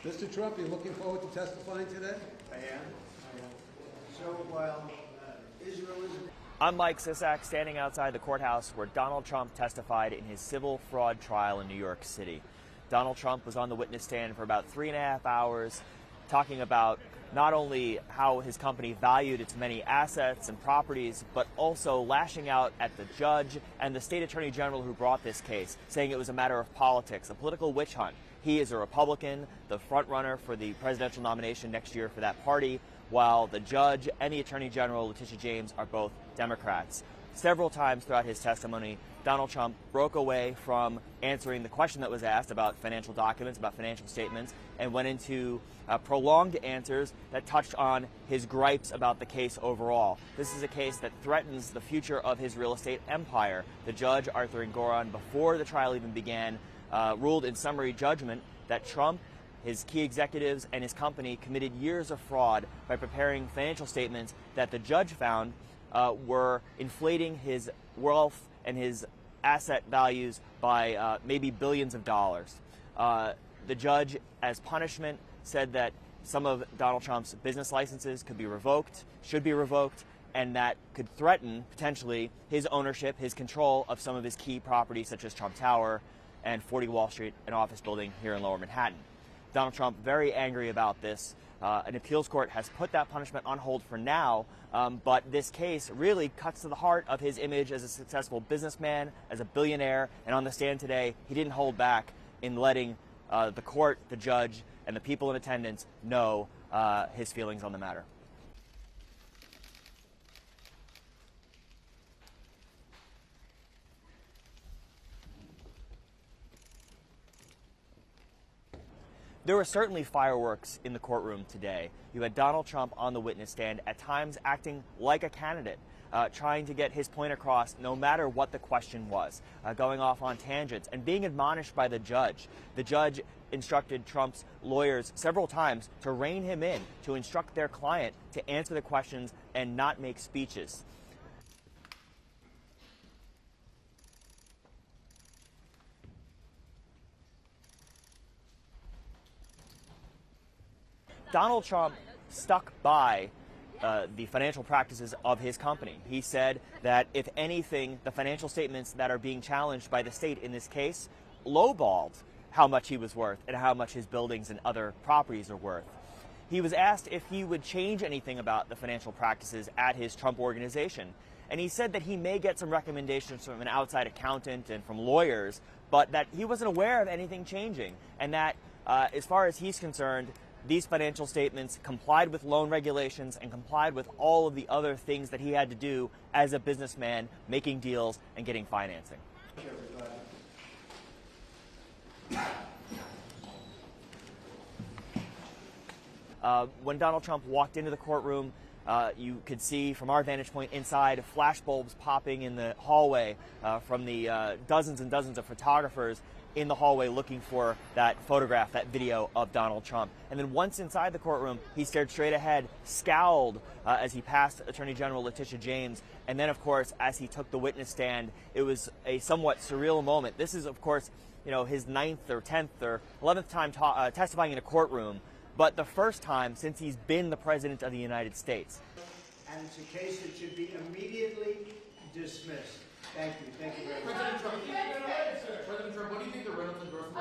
Mr. Trump, you're looking forward to testifying today? I am. So while Israel is... I'm Mike Sisak, standing outside the courthouse where Donald Trump testified in his civil fraud trial in New York City. Donald Trump was on the witness stand for about 3.5 hours, talking about not only how his company valued its many assets and properties, but also lashing out at the judge and the state attorney general who brought this case, saying it was a matter of politics, a political witch hunt. He is a Republican, the front runner for the presidential nomination next year for that party, while the judge and the attorney general, Letitia James, are both Democrats. Several times throughout his testimony, Donald Trump broke away from answering the question that was asked about financial documents, about financial statements, and went into prolonged answers that touched on his gripes about the case overall. This is a case that threatens the future of his real estate empire. The judge, Arthur Engoron, before the trial even began, ruled in summary judgment that Trump, his key executives, and his company committed years of fraud by preparing financial statements that the judge found were inflating his wealth and his asset values by maybe billions of dollars. The judge, as punishment, said that some of Donald Trump's business licenses could be revoked, should be revoked, and that could threaten, potentially, his ownership, his control of some of his key properties, such as Trump Tower and 40 Wall Street, an office building here in Lower Manhattan. Donald Trump very angry about this. An appeals court has put that punishment on hold for now, but this case really cuts to the heart of his image as a successful businessman, as a billionaire, and on the stand today, he didn't hold back in letting the court, the judge, and the people in attendance know his feelings on the matter. There were certainly fireworks in the courtroom today. You had Donald Trump on the witness stand, at times acting like a candidate, trying to get his point across no matter what the question was, going off on tangents and being admonished by the judge. The judge instructed Trump's lawyers several times to rein him in, to instruct their client to answer the questions and not make speeches. Donald Trump stuck by the financial practices of his company. He said that, if anything, the financial statements that are being challenged by the state in this case lowballed how much he was worth and how much his buildings and other properties are worth. He was asked if he would change anything about the financial practices at his Trump organization, and he said that he may get some recommendations from an outside accountant and from lawyers, but that he wasn't aware of anything changing, and that, as far as he's concerned, these financial statements complied with loan regulations and complied with all of the other things that he had to do as a businessman, making deals and getting financing. When Donald Trump walked into the courtroom, you could see from our vantage point inside flash bulbs popping in the hallway from the dozens and dozens of photographers in the hallway looking for that photograph, that video of Donald Trump. And then once inside the courtroom, he stared straight ahead, scowled as he passed Attorney General Letitia James. And then, of course, as he took the witness stand, it was a somewhat surreal moment. This is, of course, his 9th or 10th or 11th time testifying in a courtroom, but the first time since he's been the President of the United States. And it's a case that should be immediately dismissed. Thank you. Thank you very much. President Trump, what do you think the Reynolds endorsement